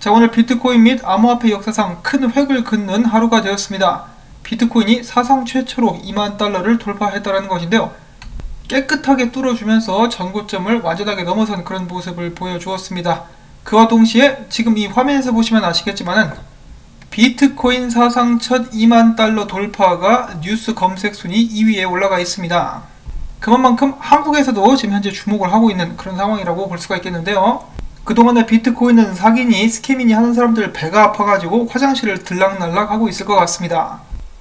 자, 오늘 비트코인 및 암호화폐 역사상 큰 획을 긋는 하루가 되었습니다. 비트코인이 사상 최초로 2만 달러를 돌파했다는 것인데요. 깨끗하게 뚫어주면서 전고점을 완전하게 넘어선 그런 모습을 보여주었습니다. 그와 동시에 지금 이 화면에서 보시면 아시겠지만은 비트코인 사상 첫 2만 달러 돌파가 뉴스 검색 순위 2위에 올라가 있습니다. 그만큼 한국에서도 지금 현재 주목을 하고 있는 그런 상황이라고 볼 수가 있겠는데요. 그동안에 비트코인은 사기니 스캐미니 하는 사람들 배가 아파가지고 화장실을 들락날락 하고 있을 것 같습니다.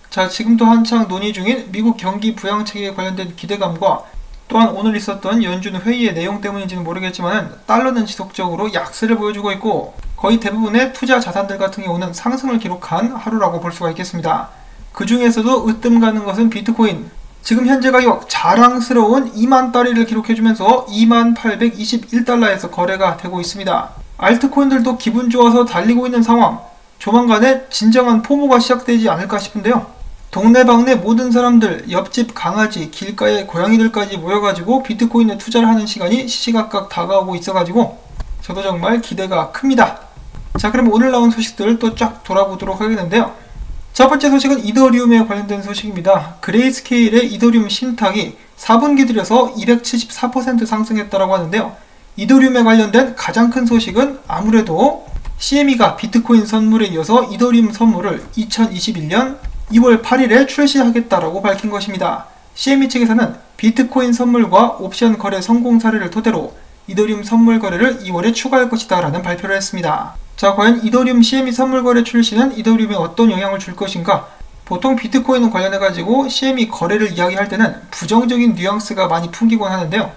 자, 지금도 한창 논의 중인 미국 경기 부양책에 관련된 기대감과 또한 오늘 있었던 연준 회의의 내용 때문인지는 모르겠지만 달러는 지속적으로 약세를 보여주고 있고 거의 대부분의 투자 자산들 같은 경우는 상승을 기록한 하루라고 볼 수가 있겠습니다. 그 중에서도 으뜸 가는 것은 비트코인. 지금 현재 가격 자랑스러운 2만 달러를 기록해주면서 2821달러에서 거래가 되고 있습니다. 알트코인들도 기분 좋아서 달리고 있는 상황. 조만간에 진정한 포모가 시작되지 않을까 싶은데요. 동네방네 모든 사람들, 옆집 강아지, 길가의 고양이들까지 모여가지고 비트코인에 투자를 하는 시간이 시시각각 다가오고 있어가지고 저도 정말 기대가 큽니다. 자, 그럼 오늘 나온 소식들 또 쫙 돌아보도록 하겠는데요. 첫 번째 소식은 이더리움에 관련된 소식입니다. 그레이스케일의 이더리움 신탁이 4분기 들여서 274% 상승했다고 하는데요. 이더리움에 관련된 가장 큰 소식은 아무래도 CME가 비트코인 선물에 이어서 이더리움 선물을 2021년 2월 8일에 출시하겠다라고 밝힌 것입니다. CME 측에서는 비트코인 선물과 옵션 거래 성공 사례를 토대로 이더리움 선물 거래를 2월에 추가할 것이다 라는 발표를 했습니다. 자, 과연 이더리움 CME 선물 거래 출시는 이더리움에 어떤 영향을 줄 것인가? 보통 비트코인 관련해가지고 CME 거래를 이야기할 때는 부정적인 뉘앙스가 많이 풍기곤 하는데요.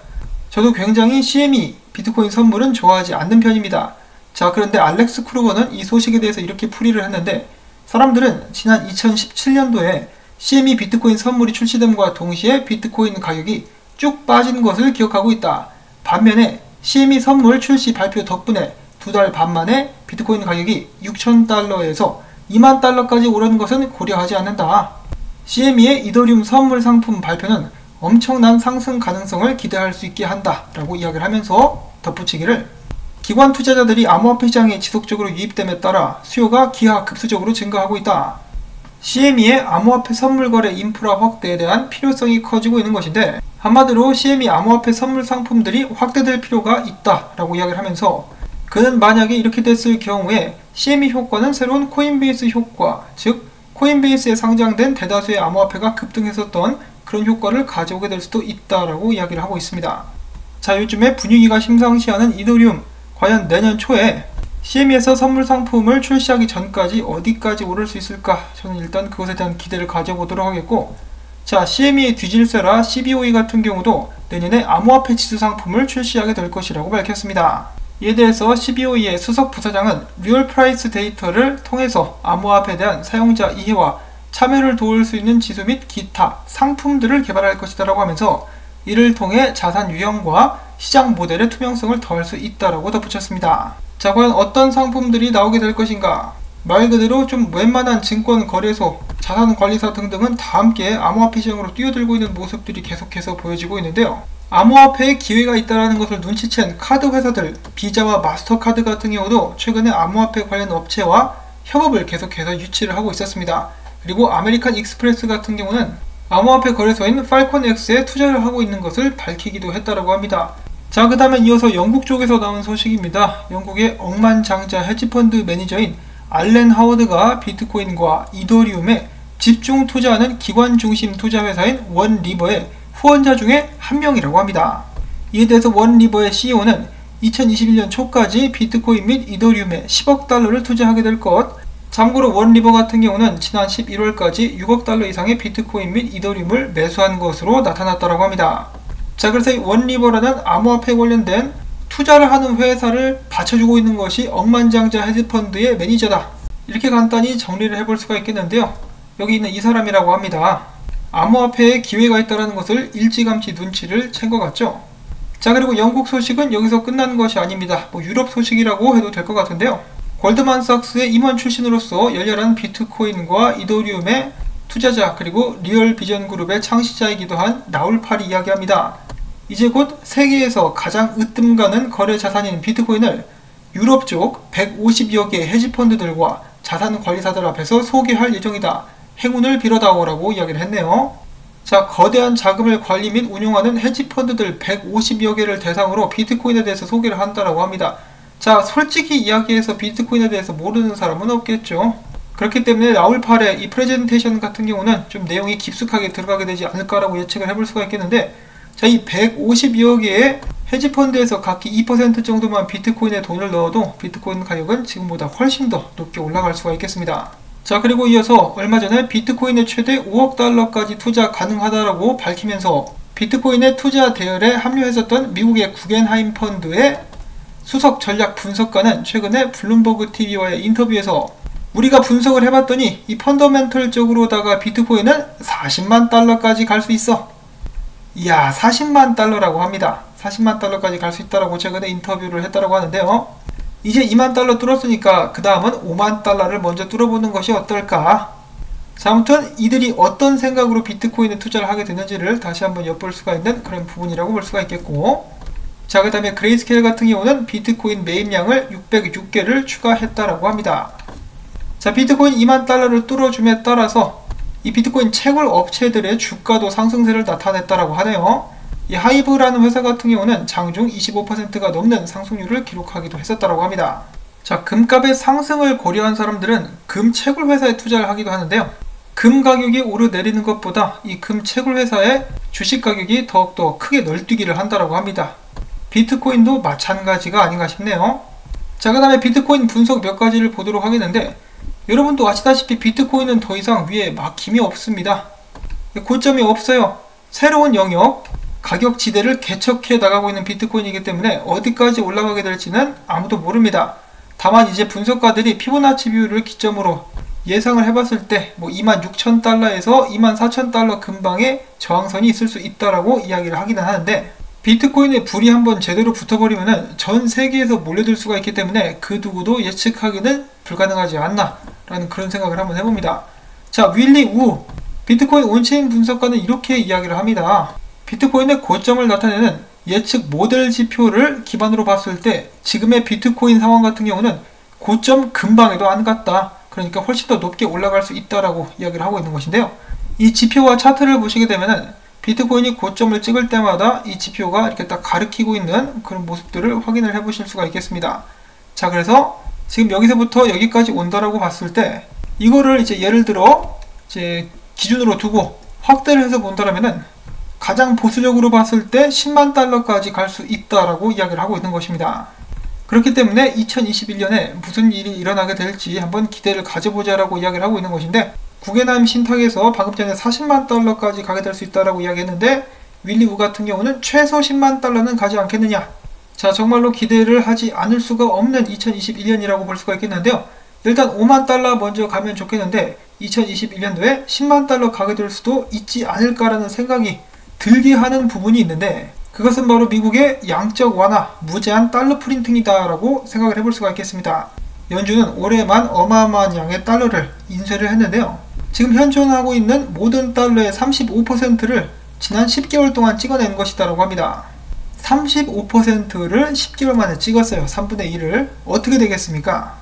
저도 굉장히 CME 비트코인 선물은 좋아하지 않는 편입니다. 자, 그런데 알렉스 크루거는 이 소식에 대해서 이렇게 풀이를 했는데 사람들은 지난 2017년도에 CME 비트코인 선물이 출시됨과 동시에 비트코인 가격이 쭉 빠진 것을 기억하고 있다. 반면에 CME 선물 출시 발표 덕분에 2달 반 만에 비트코인 가격이 6,000달러에서 2만 달러까지 오르는 것은 고려하지 않는다. CME의 이더리움 선물 상품 발표는 엄청난 상승 가능성을 기대할 수 있게 한다 라고 이야기를 하면서 덧붙이기를 기관 투자자들이 암호화폐 시장에 지속적으로 유입됨에 따라 수요가 기하급수적으로 증가하고 있다. CME의 암호화폐 선물 거래 인프라 확대에 대한 필요성이 커지고 있는 것인데 한마디로 CME 암호화폐 선물 상품들이 확대될 필요가 있다 라고 이야기를 하면서 그는 만약에 이렇게 됐을 경우에 CME 효과는 새로운 코인베이스 효과, 즉 코인베이스에 상장된 대다수의 암호화폐가 급등했었던 그런 효과를 가져오게 될 수도 있다라고 이야기를 하고 있습니다. 자, 요즘에 분위기가 심상치않은 이더리움, 과연 내년 초에 CME에서 선물 상품을 출시하기 전까지 어디까지 오를 수 있을까? 저는 일단 그것에 대한 기대를 가져보도록 하겠고, 자, CME의 뒤질세라 CBOE 같은 경우도 내년에 암호화폐 지수 상품을 출시하게 될 것이라고 밝혔습니다. 이에 대해서 CBOE의 수석 부사장은 리얼 프라이스 데이터를 통해서 암호화폐에 대한 사용자 이해와 참여를 도울 수 있는 지수 및 기타 상품들을 개발할 것이다 라고 하면서 이를 통해 자산 유형과 시장 모델의 투명성을 더할 수 있다라고 덧붙였습니다. 자, 과연 어떤 상품들이 나오게 될 것인가? 말 그대로 좀 웬만한 증권 거래소, 자산관리사 등등은 다 함께 암호화폐 시장으로 뛰어들고 있는 모습들이 계속해서 보여지고 있는데요. 암호화폐에 기회가 있다는 것을 눈치챈 카드 회사들, 비자와 마스터카드 같은 경우도 최근에 암호화폐 관련 업체와 협업을 계속해서 유치를 하고 있었습니다. 그리고 아메리칸 익스프레스 같은 경우는 암호화폐 거래소인 팔콘X에 투자를 하고 있는 것을 밝히기도 했다고 합니다. 자, 그 다음에 이어서 영국 쪽에서 나온 소식입니다. 영국의 억만장자 헤지펀드 매니저인 알렌 하워드가 비트코인과 이더리움에 집중 투자하는 기관 중심 투자 회사인 원리버의 후원자 중에 한 명이라고 합니다. 이에 대해서 원리버의 CEO는 2021년 초까지 비트코인 및 이더리움에 10억 달러를 투자하게 될 것. 참고로 원리버 같은 경우는 지난 11월까지 6억 달러 이상의 비트코인 및 이더리움을 매수한 것으로 나타났다고 합니다. 자, 그래서 이 원리버라는 암호화폐 관련된 투자를 하는 회사를 받쳐주고 있는 것이 억만장자 헤지펀드의 매니저다. 이렇게 간단히 정리를 해볼 수가 있겠는데요. 여기 있는 이 사람이라고 합니다. 암호화폐에 기회가 있다는 것을 일찌감치 눈치를 챈 것 같죠. 자, 그리고 영국 소식은 여기서 끝나는 것이 아닙니다. 유럽 소식이라고 해도 될 것 같은데요. 골드만삭스의 임원 출신으로서 열렬한 비트코인과 이더리움의 투자자 그리고 리얼비전그룹의 창시자이기도 한 라울 팔이 이야기합니다. 이제 곧 세계에서 가장 으뜸가는 거래 자산인 비트코인을 유럽 쪽 150여 개의 헤지펀드들과 자산관리사들 앞에서 소개할 예정이다. 행운을 빌어다오라고 이야기를 했네요. 자, 거대한 자금을 관리 및 운용하는 헤지펀드들 150여 개를 대상으로 비트코인에 대해서 소개를 한다라고 합니다. 자, 솔직히 이야기해서 비트코인에 대해서 모르는 사람은 없겠죠. 그렇기 때문에 라울 팔의 이 프레젠테이션 같은 경우는 좀 내용이 깊숙하게 들어가게 되지 않을까라고 예측을 해볼 수가 있겠는데, 자, 이 150여 개의 헤지펀드에서 각기 2% 정도만 비트코인에 돈을 넣어도 비트코인 가격은 지금보다 훨씬 더 높게 올라갈 수가 있겠습니다. 자, 그리고 이어서 얼마 전에 비트코인에 최대 5억 달러까지 투자 가능하다라고 밝히면서 비트코인의 투자 대열에 합류했었던 미국의 구겐하임 펀드의 수석 전략 분석가는 최근에 블룸버그 TV와의 인터뷰에서 우리가 분석을 해봤더니 이 펀더멘털적으로다가 비트코인은 40만 달러까지 갈 수 있어. 이야, 40만 달러라고 합니다. 40만 달러까지 갈 수 있다라고 최근에 인터뷰를 했다라고 하는데요. 이제 2만 달러 뚫었으니까 그 다음은 5만 달러를 먼저 뚫어보는 것이 어떨까? 자, 아무튼 이들이 어떤 생각으로 비트코인에 투자를 하게 되는지를 다시 한번 엿볼 수가 있는 그런 부분이라고 볼 수가 있겠고, 자, 그 다음에 그레이스케일 같은 경우는 비트코인 매입량을 606개를 추가했다라고 합니다. 자, 비트코인 2만 달러를 뚫어줌에 따라서 이 비트코인 채굴 업체들의 주가도 상승세를 나타냈다라고 하네요. 이 하이브라는 회사 같은 경우는 장중 25%가 넘는 상승률을 기록하기도 했었다라고 합니다. 자, 금값의 상승을 고려한 사람들은 금 채굴 회사에 투자를 하기도 하는데요. 금 가격이 오르내리는 것보다 이 금 채굴 회사의 주식 가격이 더욱더 크게 널뛰기를 한다라고 합니다. 비트코인도 마찬가지가 아닌가 싶네요. 자, 그 다음에 비트코인 분석 몇 가지를 보도록 하겠는데, 여러분도 아시다시피 비트코인은 더 이상 위에 막힘이 없습니다. 고점이 없어요. 새로운 영역, 가격 지대를 개척해 나가고 있는 비트코인이기 때문에 어디까지 올라가게 될지는 아무도 모릅니다. 다만 이제 분석가들이 피보나치 비율을 기점으로 예상을 해봤을 때 26,000달러에서 24,000달러 근방에 저항선이 있을 수 있다라고 이야기를 하기는 하는데, 비트코인에 불이 한번 제대로 붙어버리면은 전 세계에서 몰려들 수가 있기 때문에 그 누구도 예측하기는 불가능하지 않나 라는 그런 생각을 한번 해봅니다. 자, 윌리 우 비트코인 온체인 분석가는 이렇게 이야기를 합니다. 비트코인의 고점을 나타내는 예측 모델 지표를 기반으로 봤을 때 지금의 비트코인 상황 같은 경우는 고점 근방에도 안 갔다. 그러니까 훨씬 더 높게 올라갈 수 있다라고 이야기를 하고 있는 것인데요. 이 지표와 차트를 보시게 되면은 비트코인이 고점을 찍을 때마다 이 지표가 이렇게 딱 가리키고 있는 그런 모습들을 확인을 해 보실 수가 있겠습니다. 자, 그래서 지금 여기서부터 여기까지 온다라고 봤을 때 이거를 이제 예를 들어 이제 기준으로 두고 확대를 해서 본다라면은 가장 보수적으로 봤을 때 10만 달러까지 갈 수 있다라고 이야기를 하고 있는 것입니다. 그렇기 때문에 2021년에 무슨 일이 일어나게 될지 한번 기대를 가져보자라고 이야기를 하고 있는 것인데, 구겐하임 신탁에서 방금 전에 40만 달러까지 가게 될 수 있다라고 이야기했는데, 윌리 우 같은 경우는 최소 10만 달러는 가지 않겠느냐. 자, 정말로 기대를 하지 않을 수가 없는 2021년이라고 볼 수가 있겠는데요. 일단 5만 달러 먼저 가면 좋겠는데 2021년도에 10만 달러 가게 될 수도 있지 않을까라는 생각이 들게 하는 부분이 있는데, 그것은 바로 미국의 양적 완화, 무제한 달러 프린팅이다 라고 생각을 해볼 수가 있겠습니다. 연준은 올해만 어마어마한 양의 달러를 인쇄를 했는데요. 지금 현존하고 있는 모든 달러의 35%를 지난 10개월 동안 찍어낸 것이다 라고 합니다. 35%를 10개월 만에 찍었어요. 3분의 1을. 어떻게 되겠습니까?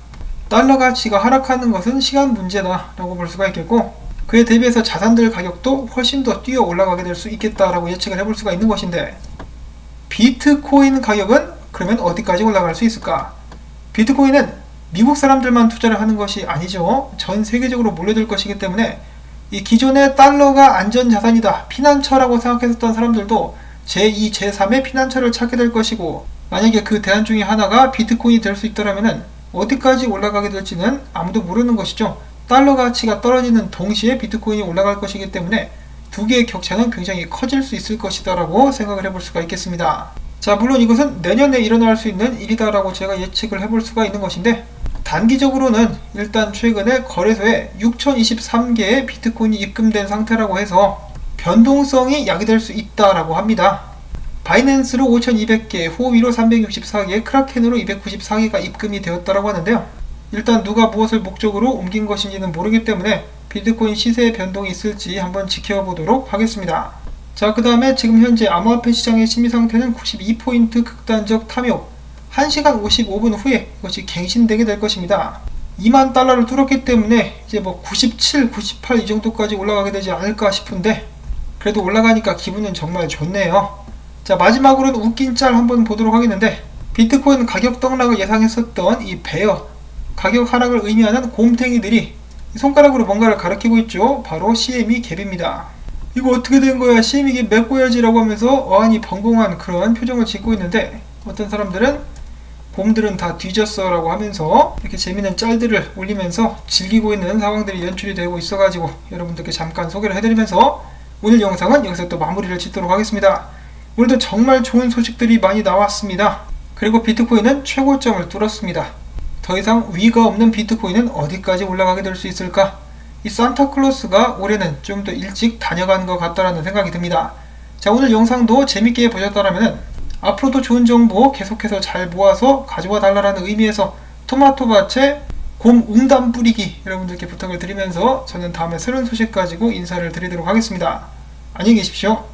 달러 가치가 하락하는 것은 시간 문제다 라고 볼 수가 있겠고, 그에 대비해서 자산들 가격도 훨씬 더 뛰어 올라가게 될 수 있겠다라고 예측을 해볼 수가 있는 것인데, 비트코인 가격은 그러면 어디까지 올라갈 수 있을까? 비트코인은 미국 사람들만 투자를 하는 것이 아니죠. 전 세계적으로 몰려들 것이기 때문에 이 기존의 달러가 안전자산이다, 피난처라고 생각했었던 사람들도 제2, 제3의 피난처를 찾게 될 것이고, 만약에 그 대안 중에 하나가 비트코인이 될 수 있다면 어디까지 올라가게 될지는 아무도 모르는 것이죠. 달러 가치가 떨어지는 동시에 비트코인이 올라갈 것이기 때문에 두 개의 격차는 굉장히 커질 수 있을 것이다 라고 생각을 해볼 수가 있겠습니다. 자, 물론 이것은 내년에 일어날 수 있는 일이다 라고 제가 예측을 해볼 수가 있는 것인데, 단기적으로는 일단 최근에 거래소에 6023개의 비트코인이 입금된 상태라고 해서 변동성이 야기될 수 있다라고 합니다. 바이낸스로 5200개, 후오비로 364개, 크라켄으로 294개가 입금이 되었다라고 하는데요. 일단 누가 무엇을 목적으로 옮긴 것인지는 모르기 때문에 비트코인 시세의 변동이 있을지 한번 지켜보도록 하겠습니다. 자, 그 다음에 지금 현재 암호화폐 시장의 심리 상태는 92포인트 극단적 탐욕, 1시간 55분 후에 이것이 갱신되게 될 것입니다. 2만 달러를 뚫었기 때문에 이제 뭐 97, 98 이 정도까지 올라가게 되지 않을까 싶은데 그래도 올라가니까 기분은 정말 좋네요. 자, 마지막으로는 웃긴 짤 한번 보도록 하겠는데 비트코인 가격 떡락을 예상했었던 이 베어 가격 하락을 의미하는 곰탱이들이 손가락으로 뭔가를 가리키고 있죠. 바로 CME 갭입니다. 이거 어떻게 된 거야? CME 갭 메꿔야지라고 하면서 어안이 벙벙한 그런 표정을 짓고 있는데 어떤 사람들은 곰들은 다 뒤졌어 라고 하면서 이렇게 재밌는 짤들을 올리면서 즐기고 있는 상황들이 연출이 되고 있어가지고 여러분들께 잠깐 소개를 해드리면서 오늘 영상은 여기서 또 마무리를 짓도록 하겠습니다. 오늘도 정말 좋은 소식들이 많이 나왔습니다. 그리고 비트코인은 최고점을 뚫었습니다. 더 이상 위가 없는 비트코인은 어디까지 올라가게 될 수 있을까? 이 산타클로스가 올해는 좀 더 일찍 다녀간 것 같다라는 생각이 듭니다. 자, 오늘 영상도 재밌게 보셨다면 앞으로도 좋은 정보 계속해서 잘 모아서 가져와 달라는 의미에서 토마토밭에 곰 웅담 뿌리기 여러분들께 부탁을 드리면서 저는 다음에 새로운 소식 가지고 인사를 드리도록 하겠습니다. 안녕히 계십시오.